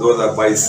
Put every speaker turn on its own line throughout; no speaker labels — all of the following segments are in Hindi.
2022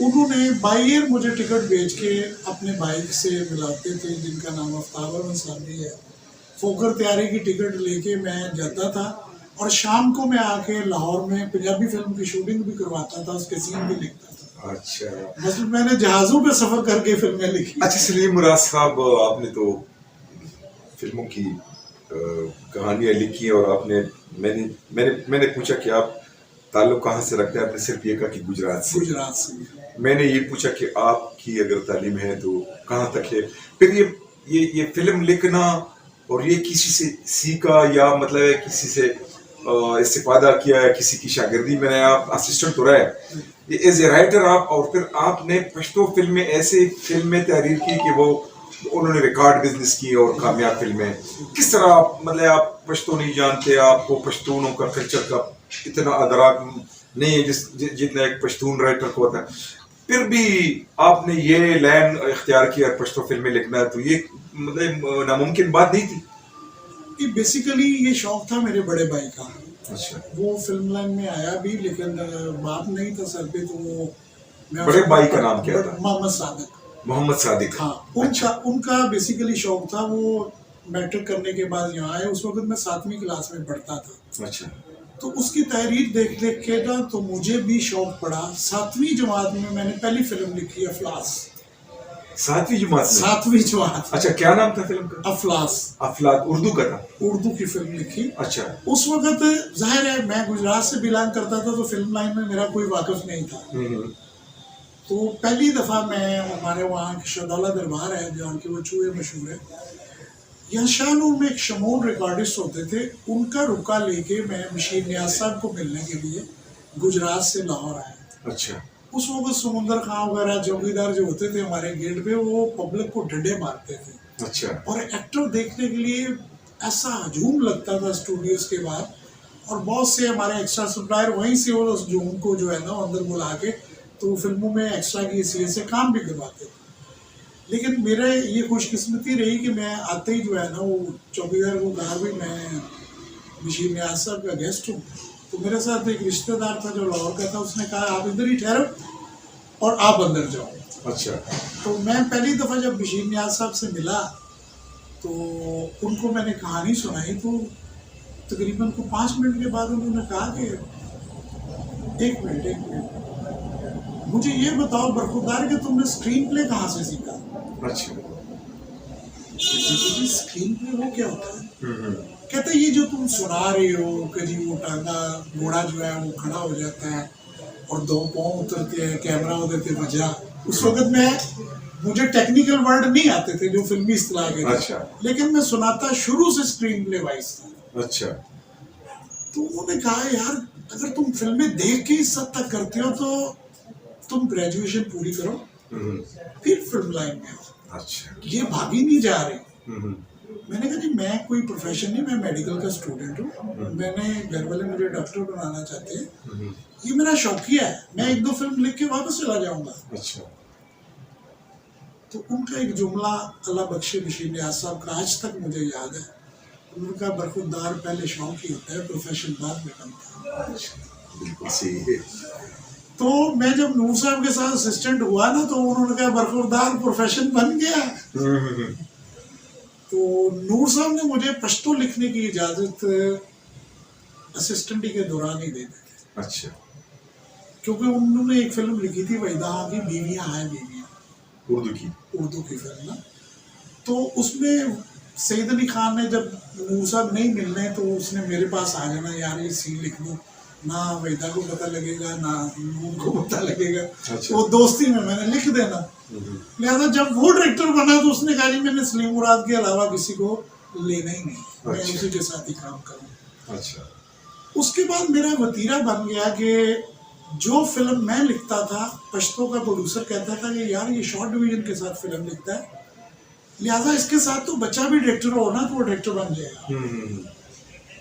उन्होंने बाई एयर मुझे टिकट बेच के अपने बाइक से मिलाते थे, जिनका नाम आफ्ताब अहमद साहब है। फोकर तैयारी की टिकट लेके मैं जाता था और शाम को मैं आके लाहौर में पंजाबी फिल्म की शूटिंग भी करवाता था, उसके सीन भी लिखता था।
अच्छा,
मतलब मैंने जहाज़ों पे सफ़र करके फिल्में लिखी।
अच्छा सलीम मुराद साहब, आपने तो फिल्मों की कहानियाँ लिखी हैं और आपने मैंने मैंने मैंने पूछा कि आप ताल्लुक कहाँ से रखते हैं, आपने सिर्फ ये कहा कि गुजरात से।
गुजरात से।
मैंने ये पूछा कि आपकी अगर तालीम है तो कहाँ तक है, फिर ये फिल्म लिखना और ये किसी से सीखा या मतलब है किसी से इस्तिफादा किया है, किसी की शागिर्दी में है, आप असिस्टेंट तो रहे, ये एज ए राइटर आप, और फिर आपने पश्तो फिल्म में ऐसे फिल्में तहरीर की कि वो उन्होंने रिकॉर्ड बिजनेस की और कामयाब फिल्में, किस तरह आप मतलब आप पश्तो नहीं जानते, आपको पश्तूनों का कल्चर का इतना अदराक नहीं है जितना एक पश्तून राइटर को होता है, फिर भी आपने ये लाइन इख्तियार किया पश्तो फिल्में लिखना, तो ये मतलब नामुमकिन बात नहीं थी?
कि बेसिकली ये शौक था मेरे बड़े भाई का।
अच्छा,
वो फिल्म लाइन में आया भी, लेकिन बाप नहीं था सर पे, तो वो
बड़े भाई का नाम क्या था?
मोहम्मद सादिक।
मोहम्मद सादिक।
हाँ, उनका बेसिकली शौक था। वो मैट्रिक करने के बाद यहाँ आए, उस वक्त मैं 7वीं क्लास में पढ़ता था।
अच्छा,
तो उसकी तहरीर देख देख के ना तो मुझे भी शौक पड़ा। 7वीं जमात में मैंने पहली फिल्म लिखी, अफलास।
7वीं जमात में?
7वीं जमात।
अच्छा, क्या नाम था फिल्म का?
अफलास।
अफलाक उर्दू का था?
उर्दू की फिल्म लिखी।
अच्छा।
उस वक्त जाहिर है मैं गुजरात से बिलोंग करता था, तो फिल्म लाइन में मेरा कोई वाकिफ नहीं था। तो पहली दफ़ा मैं, हमारे वहाँ शहदौला दरबार है जहाँ के वो चूहे मशहूर है, यहाँ शाहनूर में एक शमून रिकॉर्डिस्ट होते थे, उनका रुका लेके मैं बशीर नियाज साहब को मिलने के लिए गुजरात से लाहौर आया।
अच्छा।
उस वक्त समुंदर खां वगैरह चौकीदार जो होते थे हमारे गेट पे, वो पब्लिक को डंडे मारते थे।
अच्छा। और
एक्टर देखने के लिए ऐसा हजूम लगता था स्टूडियोज के बाद, और बहुत से हमारे एक्स्ट्रा सप्लायर वहीं से वो उस हजूम को जो है ना अंदर बुला के तो फिल्मों में एक्स्ट्रा की हैसियत से काम भी करवाते थे। लेकिन मेरे ये खुशकिस्मती रही कि मैं आते ही जो है ना वो चौकीदार को कहा भी मैं बशीर नियाज साहब का गेस्ट हूँ। तो मेरे साथ एक रिश्तेदार था जो लाहौर का था, उसने कहा आप इधर ही ठहरो और आप अंदर जाओ।
अच्छा।
तो मैं पहली दफ़ा जब बशीर नियाज साहब से मिला तो उनको मैंने कहानी सुनाई, तो तकरीबन को 5 मिनट के बाद उन्होंने कहा कि एक मिनट मुझे ये बताओ बरखुरदार कि तुमने स्क्रीन प्ले कहाँ से सीखा?
अच्छा।
स्क्रीन प्ले वो क्या होता है? कहते ये जो तुम सुना रहे हो कि जी वो टांगा घोड़ा जो है वो खड़ा हो जाता है और 2 पाँव उतरते हैं, कैमरा हो देते बजा। उस वक्त मुझे टेक्निकल वर्ड नहीं आते थे जो फिल्मी इस्तिलाह के थे।
अच्छा।
लेकिन मैं सुनाता शुरू से स्क्रीन प्ले वाइज था।
अच्छा।
तो उन्होंने कहा यार अगर तुम फिल्में देख के इस हद तक करते हो तो तुम ग्रेजुएशन पूरी करो फिर फिल्म लाइन में आओ।
अच्छा।
ये भागी नहीं जा रही। मैंने कहा जी मैं कोई प्रोफेशन नहीं, मैं मेडिकल का स्टूडेंट हूँ, मैंने घर वाले मुझे डॉक्टर बनाना चाहते हैं, ये मेरा शौकिया है, मैं 1-2 फिल्म लिख के वापस चला जाऊंगा।
अच्छा।
तो उनका एक जुमला अल्लाह बख्शे बशीर नियाज साहब का आज तक मुझे याद है। उनका बरखुरदार पहले शौक ही होता है, प्रोफेशन बाद में बनता है।
बिल्कुल सही है।
तो मैं जब नूर साहब के साथ असिस्टेंट हुआ ना तो उन्होंने कहा बरखुरदार प्रोफेशन बन गया। तो नूर साहब ने मुझे पश्तो लिखने की इजाज़त असिस्टेंट के दौरान ही दे दी।
अच्छा।
क्योंकि उन्होंने एक फिल्म लिखी थी वहीदा की बीवियाँ हैं बीवियाँ, उर्दू की फिल्म ना। तो उसमें सईद अली खान ने जब नूर साहब नहीं मिलने तो उसने मेरे पास आ जाना, यार ये सीन लिख दो, ना वहीदा को पता लगेगा ना नूर को पता लगेगा।
अच्छा।
वो दोस्ती में मैंने लिख देना। लिहाजा जब वो डायरेक्टर बना तो उसने कहा जी मैंने सलीम मुराद के अलावा किसी को लेना ही नहीं। अच्छा। मैं उसी के साथ ही काम करूँ।
अच्छा।
उसके बाद मेरा वतीरा बन गया कि जो फिल्म मैं लिखता था पश्तो का प्रोड्यूसर कहता था कि यार ये शॉर्ट डिवीजन के साथ फिल्म लिखता है, लिहाजा इसके साथ तो बच्चा भी डायरेक्टर हो ना तो वो डायरेक्टर बन जाएगा।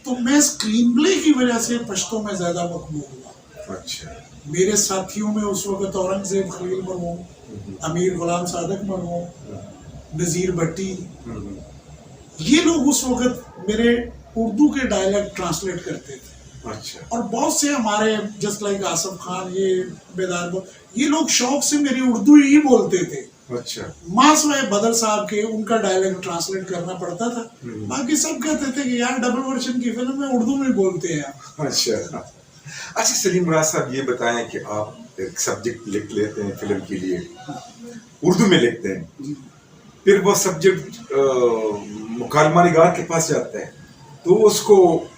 तो मैं स्क्रीन प्ले की वजह से पश्तो में ज़्यादा मकबूल हुआ।
अच्छा।
मेरे साथियों में उस वक्त औरंगजेब खलील मरहूम, अमीर गुलाम सादक मरहूम, नज़ीर भट्टी, ये लोग उस वक्त मेरे उर्दू के डायलॉग ट्रांसलेट करते थे।
अच्छा
और बहुत से हमारे जस्ट लाइक आसफ खान, ये बेदार, ये लोग शौक से मेरी उर्दू ही बोलते थे।
अच्छा
मास वाए बदर साहब के उनका डायलॉग ट्रांसलेट करना पड़ता था, बाकी सब कहते थे कि यार डबल वर्जन की फिल्म में उर्दू में बोलते हैं।
अच्छा अच्छा सलीम मुराद साहब, ये बताएं कि आप एक सब्जेक्ट लिख लेते हैं फिल्म के लिए, उर्दू में लिखते हैं, फिर वो सब्जेक्ट मुकालमा निगार के पास जाता है, तो उसको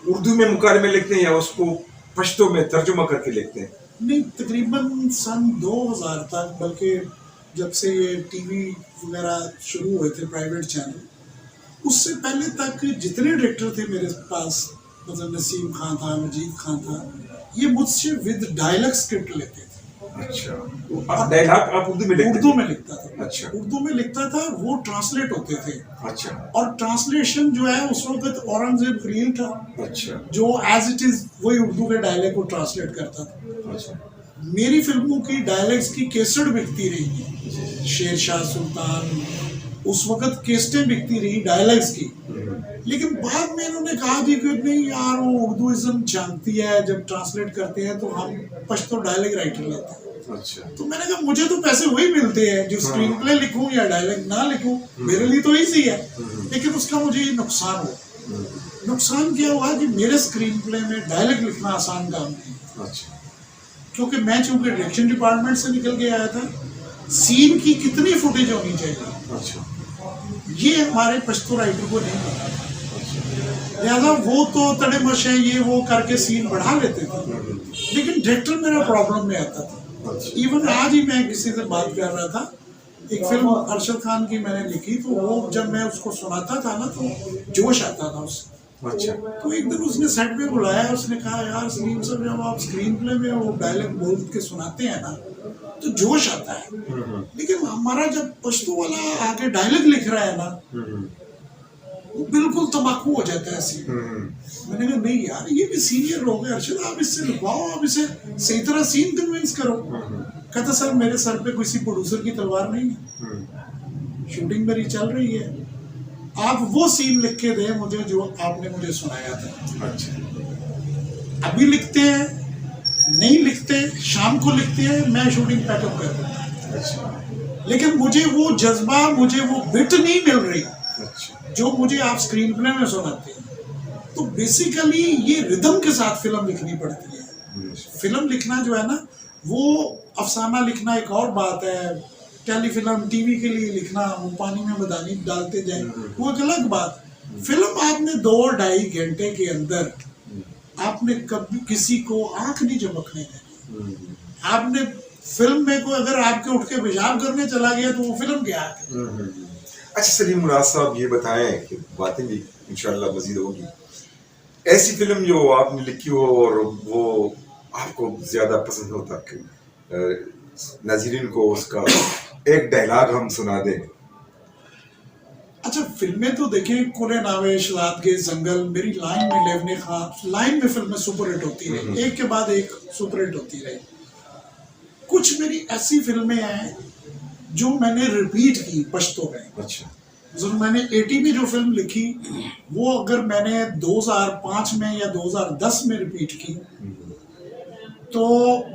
उर्दू में मुकालमे लिखते हैं या उसको पश्तो में तर्जुमा करके लिखते हैं?
नहीं, तकरीबन सन 2000 तक, बल्कि जब से ये टीवी वगैरह शुरू हुए थे प्राइवेट चैनल, उससे पहले तक जितने डायरेक्टर थे मेरे पास, मतलब नसीम खान था, मजीद खान था, ये मुझसे विद डायलॉग स्क्रिप्ट लेते थे।
अच्छा, डायलॉग आप उर्दू में लिखते?
उर्दू में लिखता था।
अच्छा,
उर्दू में लिखता था, वो ट्रांसलेट होते थे।
अच्छा,
और ट्रांसलेशन जो है उस वक्त औरंगजेब खलील था,
अच्छा, जो
एज इट इज वही उर्दू के डायलॉग को ट्रांसलेट करता था।
अच्छा,
मेरी फिल्मों की डायलॉग्स की केसट बिकती रही है, शेरशाह सुल्तान, उस वक्त केसटें बिकती रही डायलॉग्स की। लेकिन बाद में इन्होंने कहा जी कि नहीं यार, वो उर्दूइज्म झांकती है, जब ट्रांसलेट करते हैं तो हम पश्तो डायलॉग राइटर लेते हैं।
अच्छा,
तो मैंने कहा मुझे तो पैसे वही मिलते हैं, जो स्क्रीन प्ले लिखूं या डायलॉग ना लिखूं, मेरे लिए तो इजी है। लेकिन उसका मुझे ये नुकसान हुआ। नुकसान क्या हुआ कि मेरे स्क्रीन प्ले में डायलॉग लिखना आसान काम नहीं।
अच्छा,
क्योंकि मैं चूंकि डायरेक्शन डिपार्टमेंट से निकल के आया था, सीन की कितनी फुटेज होनी चाहिए,
अच्छा,
ये हमारे पश्तो राइटर को नहीं पता। लिहाजा वो तो तड़े मशे ये वो करके सीन बढ़ा लेते थे, लेकिन डायरेक्टर मेरा प्रॉब्लम में आता था। इवन आज ही मैं किसी से बात कर रहा था, एक फिल्म अरशद खान की मैंने लिखी, तो वो जब मैं उसको सुनाता था ना तो जोश आता था उससे।
अच्छा,
तो एक दिन उसने सेट पे बुलाया, उसने कहा यार सलीम साहब, जब आप स्क्रीन प्ले में वो डायलॉग बोल के सुनाते हैं ना तो जोश आता है, लेकिन हमारा जब पश्तो वाला आगे डायलॉग लिख रहा है ना, वो बिल्कुल तम्बाकू हो जाता है सीन। मैंने कहा नहीं यार, ये भी सीनियर लोग हैं अर्शद, आप इससे लिखवाओ, आप इसे सही तरह सीन कन्विंस करो। कहता सर मेरे सर पे किसी प्रोड्यूसर की तलवार नहीं है, शूटिंग मेरी चल रही है, आप वो सीन लिख के दे मुझे जो आपने मुझे सुनाया था।
अच्छा,
अभी लिखते हैं, नहीं लिखते, शाम को लिखते हैं, मैं शूटिंग पैकअप कर दूंगा।
अच्छा,
लेकिन मुझे वो जज्बा, मुझे वो बिट नहीं मिल रही
अच्छा,
जो मुझे आप स्क्रीन प्ले में सुनाते हैं। तो बेसिकली ये रिदम के साथ फिल्म लिखनी पड़ती है। फिल्म लिखना जो है ना, वो अफसाना लिखना एक और बात है, टेलीफिल्म टीवी के लिए लिखना, वो पानी में मदानी डालते जाए, वो एक अलग बात। फिल्म आपने 2-2.5 घंटे के अंदर आपने कभी किसी को आंख नहीं झपकने देनी। आपने फिल्म में कोई अगर आपके उठ के पेशाब करने चला गया तो वो फिल्म क्या है।
अच्छा सलीम मुराद साहब, ये बताएं कि बातें भी इंशाल्लाह मजीद होगी, ऐसी फिल्म जो आपने लिखी हो और वो आपको ज्यादा पसंद हो, ताकि नाज़रीन को उसका एक डायलॉग हम सुना दें।
अच्छा, फिल्में तो देखें, कुरे नावे, शरात के जंगल, मेरी लाइन में लेवने खां, लाइन में फिल्में सुपर हिट होती रही, एक के बाद एक सुपर हिट होती रही। कुछ मेरी ऐसी फिल्में हैं जो मैंने रिपीट की पश्तो में।
अच्छा,
जो मैंने 80 में जो फिल्म लिखी, वो अगर मैंने 2005 में या 2010 में रिपीट की तो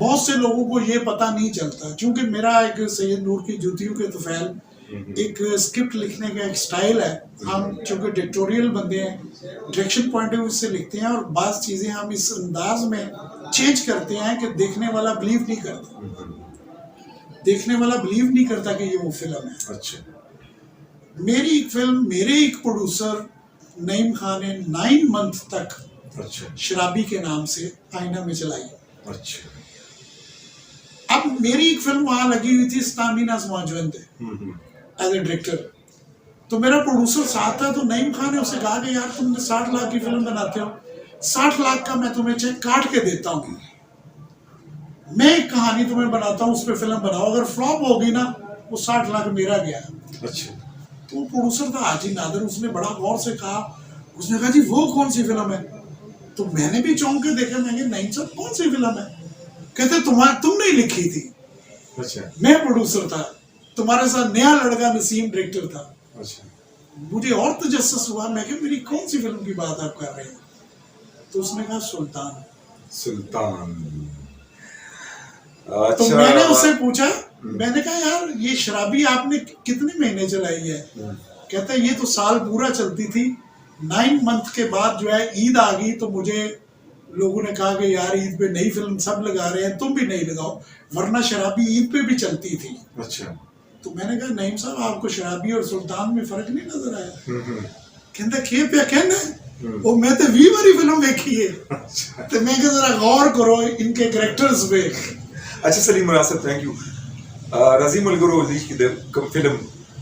बहुत से लोगों को ये पता नहीं चलता, क्योंकि मेरा एक सैयद नूर की जूतियों के तुफैल एक स्क्रिप्ट लिखने का एक स्टाइल है। हम चूंकि डिक्टोरियल बंदे हैं, डायरेक्शन पॉइंट ऑफ व्यू से लिखते हैं, और बाज़ चीज़ें हम इस अंदाज में चेंज करते हैं कि देखने वाला बिलीव नहीं करता, देखने वाला बिलीव नहीं करता कि ये वो फिल्म है।
अच्छा,
मेरी एक फिल्म मेरे एक प्रोड्यूसर नईम खान ने 9 मंथ तक
अच्छा,
शराबी के नाम से आईना में चलाई।
अच्छा,
अब मेरी एक फिल्म वहां लगी हुई थी, स्टामिना समाजवंत एज ए डायरेक्टर, तो मेरा प्रोड्यूसर साथ था, तो नईम खान ने उसे कहा कि यार तुम 60 लाख की फिल्म बनाते हो, 60 लाख का मैं तुम्हें चेक काट के देता हूँ, मैं एक कहानी तुम्हें बनाता हूँ, उस पर फिल्म बनाओ, अगर फ्लॉप होगी ना वो 60 लाख मेरा गया।
अच्छा,
तो प्रोड्यूसर था हाजी नादर, उसने बड़ा गौर से कहा, उसने कहा जी वो कौन सी फिल्म है। तो मैंने भी चौंक के देखा, मैंने नहीं सर कौन सी फिल्म है। कहते तुमने ही लिखी थी।
अच्छा,
मैं प्रोड्यूसर था, तुम्हारे साथ नया लड़का नसीम डायरेक्टर था।
अच्छा,
मुझे और तजस्सुस हुआ, मैं कि मेरी कौन सी फिल्म की बात आप कर रहे हैं। तो उसने कहा सुल्तान।
सुल्तान।
तो
अच्छा।
मैंने उससे पूछा, मैंने कहा यार ये शराबी आपने कितने महीने चलाई है? कहता है ये तो साल पूरा चलती थी, 9 मंथ के बाद जो है ईद आ गई तो मुझे लोगों ने कहा कि यार ईद पे नई फिल्म सब लगा रहे हैं, तुम भी नहीं लगाओ, वरना शराबी ईद पे भी चलती थी।
अच्छा।
तो मैंने कहा नईम साहब आपको शराबी और सुल्तान में फर्क नहीं नजर आया? कहता के पे कहना वो मैं तो 20 बारी फिल्म देखी है। तो मैं कहा जरा गौर करो इनके कैरेक्टर्स पे।
अच्छा सलीम मुनासिब, thank you. Razim Algorozi de film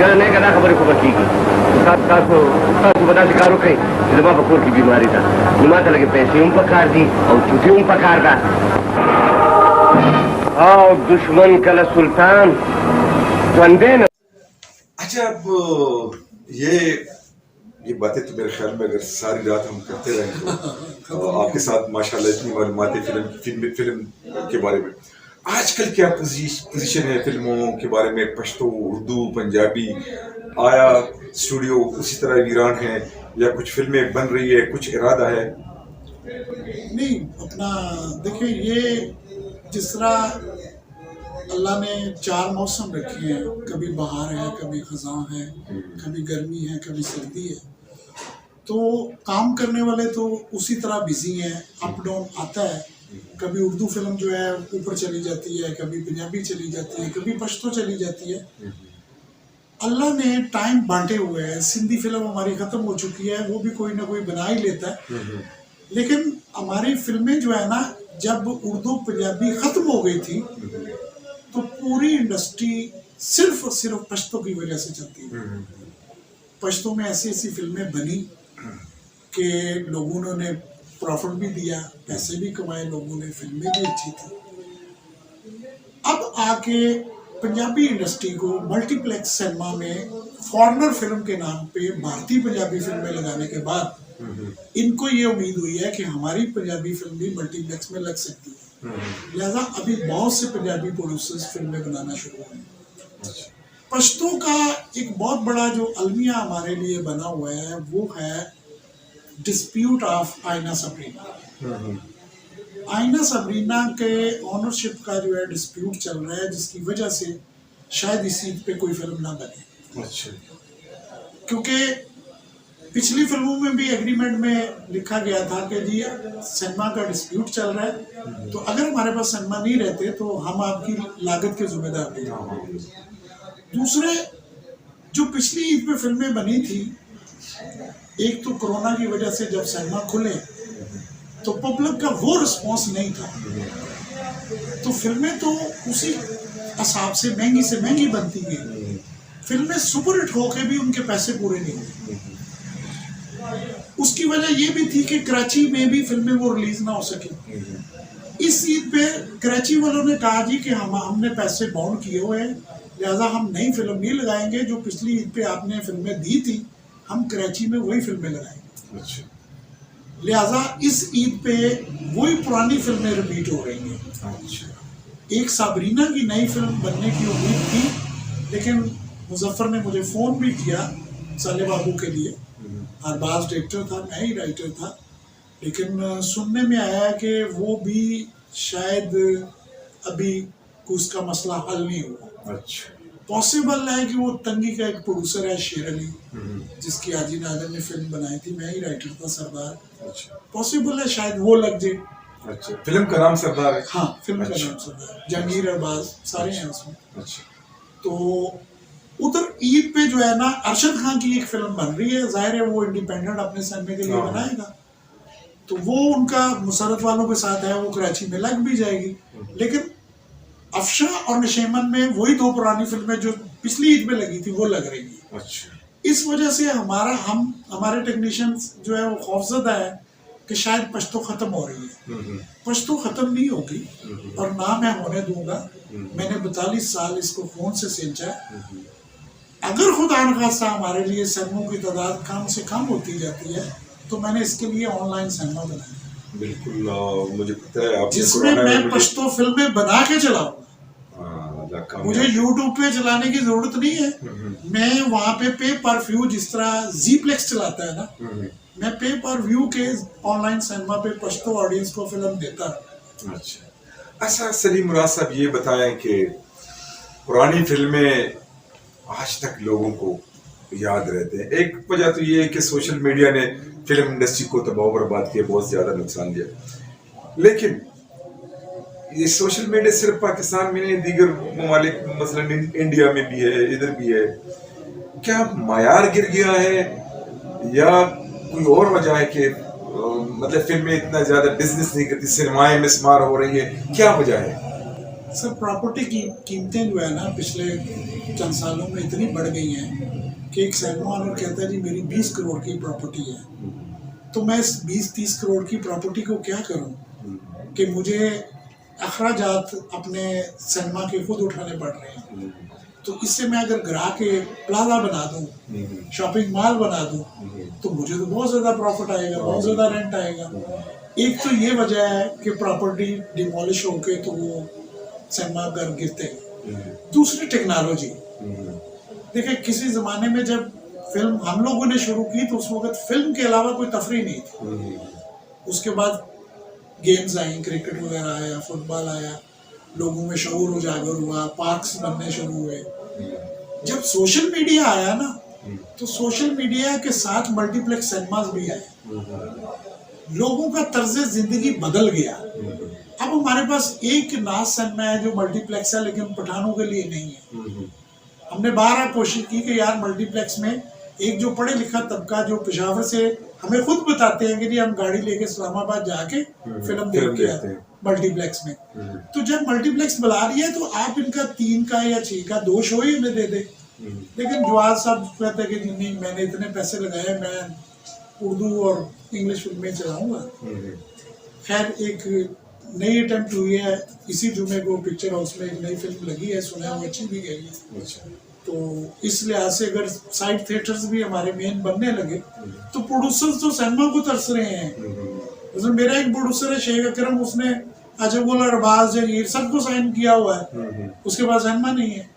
यार नहीं कदा खबर की साथ बता शिकारो कहीं जमा बकोर की बीमारी था नुमा लगे पैसे उन पकार दी और छुट्टी उन पकार था आओ दुश्मन कला सुल्तान बंदे न।
अच्छा अब ये बातें तो मेरे ख्याल में अगर सारी रात हम करते रहें तो आपके साथ माशाल्लाह इतनी मालूमातें फिल्म के बारे में। आजकल क्या पोजीशन है फिल्मों के बारे में? पश्तो, उर्दू, पंजाबी, आया स्टूडियो उसी तरह वीरान है या कुछ फिल्में बन रही है, कुछ इरादा है?
नहीं अपना देखिए, ये जिस तरह अल्लाह ने 4 मौसम रखे हैं, कभी बहार है, कभी खज़ां है, कभी गर्मी है, कभी सर्दी है, तो काम करने वाले तो उसी तरह बिजी हैं, अप डाउन आता है। कभी उर्दू फिल्म जो है ऊपर चली जाती है, कभी पंजाबी चली जाती है, कभी पश्तो चली जाती है। अल्लाह ने टाइम बांटे हुए हैं। सिंधी फिल्म हमारी ख़त्म हो चुकी है, वो भी कोई ना कोई बना ही लेता है, लेकिन हमारी फिल्में जो है ना, जब उर्दू पंजाबी ख़त्म हो गई थी तो पूरी इंडस्ट्री सिर्फ और सिर्फ पश्तो की वजह से चलती है। पश्तो में ऐसी ऐसी फिल्में बनी कि लोगों ने प्रॉफिट भी दिया, पैसे भी कमाए लोगों ने, फिल्में भी अच्छी थी। अब आके पंजाबी इंडस्ट्री को मल्टीप्लेक्स सिनेमा में फॉरेनर फिल्म के नाम पे भारतीय पंजाबी फिल्में लगाने के बाद इनको ये उम्मीद हुई है कि हमारी पंजाबी फिल्म भी मल्टीप्लेक्स में लग सकती है। लिहाजा अभी बहुत से पंजाबी प्रोड्यूसर्स फिल्में बनाना शुरू हुए। पश्तो का एक बहुत बड़ा जो अलमिया हमारे लिए बना हुआ है वो है डिस्प्यूट ऑफ आईना सबरीना। आईना सबरीना के ऑनरशिप का जो है डिस्प्यूट चल रहा है, जिसकी वजह से शायद इस ईद पे कोई फिल्म ना बने।
अच्छा।
क्योंकि पिछली फिल्मों में भी एग्रीमेंट में लिखा गया था कि जी सिनेमा का डिस्प्यूट चल रहा है, तो अगर हमारे पास सिनेमा नहीं रहते तो हम आपकी लागत के जिम्मेदार नहीं। दूसरे जो पिछली ईद पे फिल्में बनी थी, एक तो कोरोना की वजह से जब सिनेमा खुले तो पब्लिक का वो रिस्पांस नहीं था, तो फिल्में तो उसी हिसाब से महंगी बनती गई। फिल्में सुपरहिट होके भी उनके पैसे पूरे नहीं हुए। उसकी वजह ये भी थी कि कराची में भी फिल्में वो रिलीज ना हो सकी। इस ईद पे कराची वालों ने कहा जी कि हमने पैसे बाउंड किए हुए हैं, लिहाजा हम नई फिल्म नहीं लगाएंगे, जो पिछली ईद पे आपने फिल्में दी थी हम कराची में वही फिल्में लगाएंगे।
अच्छा।
लिहाजा इस ईद पे वही पुरानी फिल्में रिपीट हो रही हैं।
अच्छा। एक
साबरीना की नई फिल्म बनने की उम्मीद थी, लेकिन मुजफ्फर ने मुझे फ़ोन भी किया साले बाबू के लिए। अरबाज डायरेक्टर था, मैं ही राइटर था, लेकिन सुनने में आया कि वो भी शायद अभी उसका मसला हल नहीं हुआ।
अच्छा।
पॉसिबल है कि वो तंगी का एक प्रोड्यूसर है शेर अली, जिसकी आजी नादर ने फिल्म बनाई थी, मैं ही राइटर था, सरदार।
अच्छा।
पॉसिबल है शायद वो लग जाए।
अच्छा। फिल्म का नाम सरदार है?
हाँ, फिल्म का
अच्छा।
नाम सरदार। जहांगीर अरबाज सारे हैं उसमें।
अच्छा।
तो उधर ईद पे जो है ना, अरशद खान की एक फिल्म बन रही है, जाहिर है वो इंडिपेंडेंट अपने सिनेमा के लिए बनाएगा, तो वो उनका मुसरत वालों के साथ है, वो कराची में लग भी जाएगी। लेकिन अफशा और नशेमन में वही 2 पुरानी फिल्में जो पिछली ईद में लगी थी वो लग रही है।
अच्छा।
इस वजह से हमारे टेक्नीशियंस जो है वो खौफजदा है कि शायद पश्तो खत्म हो रही है। पश्तो खत्म नहीं होगी और ना मैं होने दूंगा। मैंने 42 साल इसको खून से सींचा है। अगर खुदा न खास्ता हमारे लिए सिनेमा की तादाद कम से कम होती जाती है तो मैंने इसके लिए ऑनलाइन सिनेमा बनाया।
बिल्कुल, मुझे पता है आप
जिसमें मैं पश्तो फिल्में बना के चलाऊंगा।
अल्लाह कामयाब।
मुझे यूट्यूब पे चलाने की जरूरत नहीं है, मैं वहाँ पे पर व्यू, जिस तरह जीप्लेक्स चलाता है ना, मैं पे पर व्यू के ऑनलाइन सिनेमा पे पश्तो ऑडियंस को फिल्म देता हूँ।
अच्छा सलीम मुराद साहब, ये बताएं कि पुरानी फिल्में आज तक लोगों को याद रहते हैं। एक वजह तो ये है कि सोशल मीडिया ने फिल्म इंडस्ट्री को तबाह बर्बाद किया, बहुत ज्यादा नुकसान दिया, लेकिन ये सोशल मीडिया सिर्फ पाकिस्तान में नहीं, दीगर ममालिक मसलन इंडिया में भी है, इधर भी है। क्या मायार गिर गया है या कोई और वजह है कि मतलब फिल्में इतना ज्यादा बिजनेस नहीं करती, सिनेमाएं मिसमार हो रही है, क्या वजह है?
सर, प्रॉपर्टी की कीमतें जो है ना पिछले चंद सालों में इतनी बढ़ गई हैं कि एक सिनेमा ऑनर कहता है जी मेरी 20 करोड़ की प्रॉपर्टी है, तो मैं इस 20-30 करोड़ की प्रॉपर्टी को क्या करूं कि मुझे अखराजात अपने सिनेमा के खुद उठाने पड़ रहे हैं। तो इससे मैं अगर ग्राहक के प्लाजा बना दूं, शॉपिंग मॉल बना दूं, तो मुझे तो बहुत ज़्यादा प्रॉफिट आएगा, बहुत ज़्यादा रेंट आएगा। एक तो ये वजह है कि प्रॉपर्टी डिमोलिश होके तो वो सिनेमा घर गिरते हैं। दूसरी टेक्नोलॉजी, देखिए किसी ज़माने में जब फिल्म हम लोगों ने शुरू की तो उस वक्त फिल्म के अलावा कोई तफरीह नहीं थी। उसके बाद गेम्स आई, क्रिकेट वगैरह आया, फुटबॉल आया, लोगों में शऊर उजागर हुआ, पार्क्स बनने शुरू हुए। जब सोशल मीडिया आया ना, तो सोशल मीडिया के साथ मल्टीप्लेक्स सिनेमास भी आए, लोगों का तर्ज जिंदगी बदल गया। अब हमारे पास एक नाज सिनेमा है जो मल्टीप्लेक्स है, लेकिन पठानों के लिए नहीं है। हमने बारह कोशिश की कि यार मल्टीप्लेक्स में एक जो पढ़े लिखा तबका जो पेशावर से हमें खुद बताते हैं कि जी हम गाड़ी लेके इस्लामाबाद जाके फिल्म देख के आते हैं मल्टीप्लेक्स में, तो जब मल्टीप्लेक्स बुला रही है तो आप इनका 3 का या 6 का 2 शो ही हमें दे दे। लेकिन जवाब साहब कहते हैं कि नहीं, मैंने इतने पैसे लगाए, मैं उर्दू और इंग्लिश फिल्में चलाऊंगा। खैर एक नई अटेम्प्ट हुई है, इसी जुमे को पिक्चर हाउस में एक नई फिल्म लगी है, सुना है वो अच्छी भी गई है। तो इस लिहाज से अगर साइड थिएटर्स भी हमारे मेन बनने लगे तो प्रोड्यूसर्स तो सिनेमा को तरस रहे हैं। जैसे मेरा एक प्रोड्यूसर है शेख अकरम, उसने अजबुल अरबाज जगीर सबको साइन किया हुआ है, उसके पास सिनेमा नहीं है,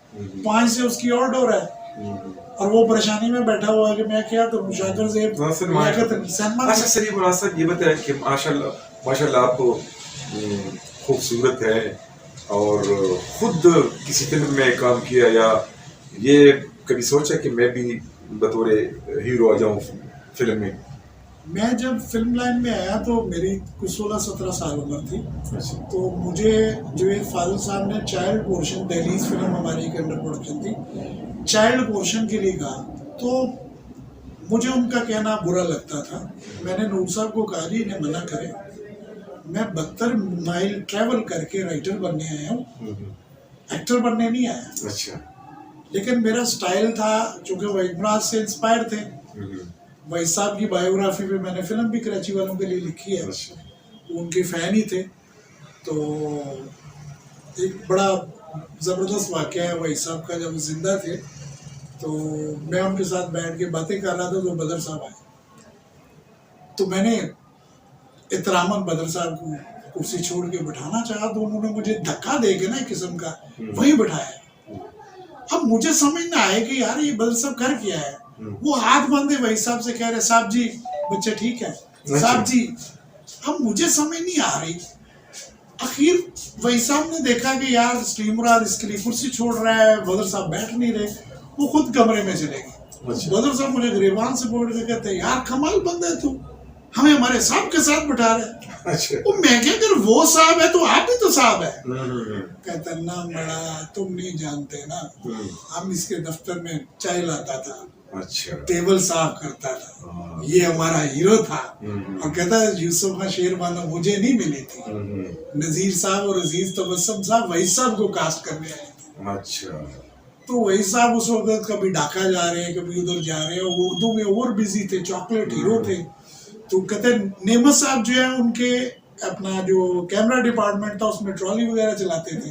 5 से उसकी और डोर है, और वो परेशानी में बैठा हुआ है कि मैं क्या करूं, शाकर ज़ेब सिनेमा।
अच्छा सलीम मुराद साहब, ये बताएं कि माशाल्लाह आप तो खूबसूरत है और खुद किसी फिल्म में काम किया, या ये कभी सोचा कि मैं भी बतौर हीरो आ जाऊं फिल्म में?
मैं जब फिल्म लाइन में आया तो मेरी कुछ 16-17 साल उम्र थी। तो मुझे जवेद फाजिल साहब ने चाइल्ड पोर्शन, दहलीज फिल्म हमारी एक अंडर प्रोडक्शन थी, चाइल्ड पोर्शन के लिए कहा, तो मुझे उनका कहना बुरा लगता था। मैंने नूर साहब को कहा जी इन्हें मना करें, मैं 72 माइल ट्रैवल करके राइटर बनने आया हूँ, एक्टर बनने नहीं आया।
अच्छा।
लेकिन मेरा स्टाइल था, चूँकि वहीद मुराद से इंस्पायर थे, वहीद साहब की बायोग्राफी पे मैंने फिल्म भी कराची वालों के लिए लिखी है, उनके फ़ैन ही थे। तो एक बड़ा ज़बरदस्त वाक़या है वहीद साहब का, जब जिंदा थे तो मैं उनके साथ बैठ के बातें कर रहा था तो बदर साहब आए, तो मैंने एहतरामन बदर साहब को कुर्सी छोड़ के बैठाना चाहा, तो उन्होंने मुझे धक्का दे के ना एक किस्म का वहीं बैठाया। अब मुझे समझ ना आए कि यार ये बदर साहब कर क्या है। वो हाथ बंधे वही साहब से कह रहे साहब जी बच्चे ठीक है साहब जी। अब मुझे समझ नहीं आ रही। आखिर वही साहब ने देखा कि यार सलीम मुराद इसके लिए कुर्सी छोड़ रहा है, बदर साहब बैठ नहीं रहे, वो खुद कमरे में चले गए। बदर साहब मुझे गिरेबान से पकड़ के कहते यार कमाल बंदा है तू, हमें हमारे साहब के साथ बैठा रहे। वो मैं क्या कर, वो साहब है तो आप भी तो साहब है। कहता ना बड़ा तुम नहीं जानते ना, हम इसके दफ्तर में चाय लाता था, अच्छा टेबल साफ करता था, ये हमारा हीरो था। और कहता यूसुफ का शेर मानो मुझे नहीं मिली थी, नजीर साहब और अजीज तबस्सुम साहब वही साहब को कास्ट करने आए थे। अच्छा, तो वही साहब उस वक्त कभी ढाका जा रहे हैं, कभी उधर जा रहे हैं, उर्दू में और बिजी थे, चॉकलेट हीरो थे। तो कहते नेमत साहब जो है उनके अपना जो कैमरा डिपार्टमेंट था उसमें ट्रॉली वगैरह चलाते थे।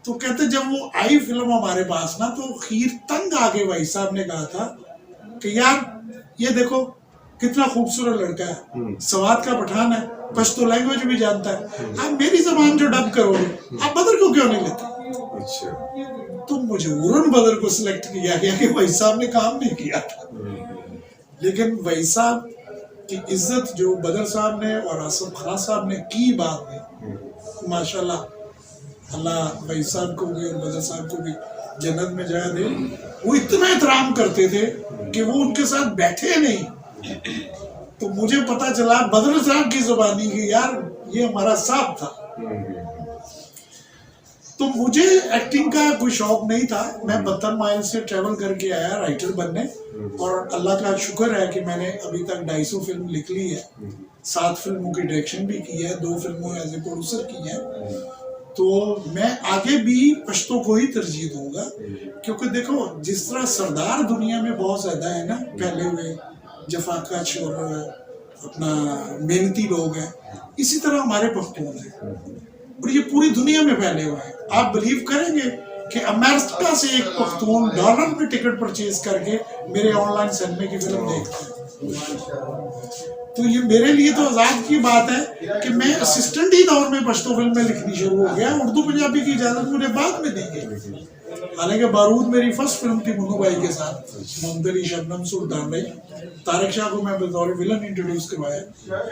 तो कहते जब वो आई फिल्म हमारे पास ना, तो खीर तंग आके भाई साहब ने कहा था कि यार ये देखो कितना खूबसूरत लड़का है, सवात का पठान है, पश्तो लैंग्वेज भी जानता है, आप मेरी जबान जो डब करोगे आप बदर को क्यों नहीं लेते।
अच्छा
तो मजबूरन बदर को सिलेक्ट किया गया कि भाई साहब ने काम नहीं किया था। लेकिन भाई साहब की इज्जत जो बदर साहब ने और आसिफ खान साहब ने की बाद में, माशाल्लाह अल्लाह भाई साहब को भी और बदर साहब को भी जन्नत में जगह दे। वो इतना एहतराम करते थे कि वो उनके साथ बैठे नहीं तो मुझे पता चला बदर साहब की जुबानी की यार ये हमारा साहब था। तो मुझे एक्टिंग का कोई शौक नहीं था। मैं 72 माइल से ट्रेवल करके आया राइटर बनने, और अल्लाह का शुक्र है कि मैंने अभी तक 250 फिल्म लिख ली है, 7 फिल्मों की डायरेक्शन भी की है, 2 फिल्मों एज ए प्रोड्यूसर की है। तो मैं आगे भी पश्तो को ही तरजीह दूंगा, क्योंकि देखो जिस तरह सरदार दुनिया में बहुत ज्यादा है ना फैले हुए, जफाकश और अपना मेहनती लोग हैं, इसी तरह हमारे पख्तून हैं और ये पूरी दुनिया में फैले हुए हैं। आप बिलीव करेंगे कि अमेरिका से एक पख्तून डॉलर में टिकट परचेज करके मेरे ऑनलाइन सिनेमा की फिल्म देखते हैं। तो ये मेरे लिए तो आजाद की बात है कि मैं असिस्टेंट ही दौर में पश्तो फिल्म में लिखनी शुरू हो गया। उर्दू पंजाबी की इजाजत मुझे बाद में दी गई। हालांकि बारूद मेरी फर्स्ट फिल्म थी मुन्नू भाई के साथ, मुमतरी शबनम सुल्तान भाई। तारिक शाह को मैं बतौर विलन इंट्रोड्यूस करवाया।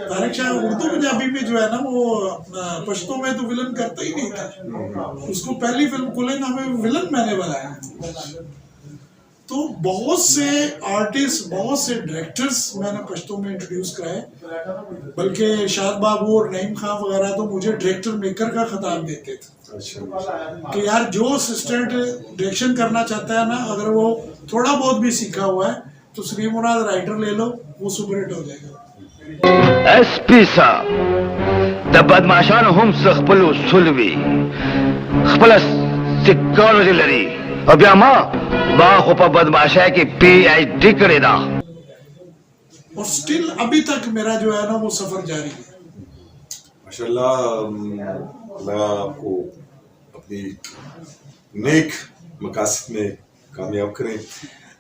तारिक शाह उर्दू पंजाबी में जो है ना वो अपना पश्तो में तो विलन करता ही नहीं था। उसको पहली फिल्म कुले नामे विलन मैंने बनाया। तो बहुत से आर्टिस्ट, बहुत से डायरेक्टर्स मैंने पश्तो में इंट्रोड्यूस कराए, बल्कि शाद बाबू और नईम खान वगैरह तो मुझे डायरेक्टर मेकर का खिताब देते थे कि यार जो असिस्टेंट डायरेक्शन करना चाहता है ना, अगर वो थोड़ा बहुत भी सीखा हुआ है तो श्री मुराद राइटर ले लो, वो सुपरहिट हो जाएगा।
एसपी साहब द बदमाशान हम सखपलु सुलवी खपलस सिक्योरिटी लरी अब्यामा बाखोपा बदमाशा की PhD करेदा।
और स्टिल अभी तक मेरा जो है ना वो सफर जारी है।
माशाल्लाह, अल्लाह आपको अपनी नेक मकासद में कामयाब करें।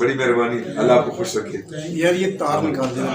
बड़ी मेहरबानी, अल्लाह आपको खुश रखे.
यार ये तार निकाल देना।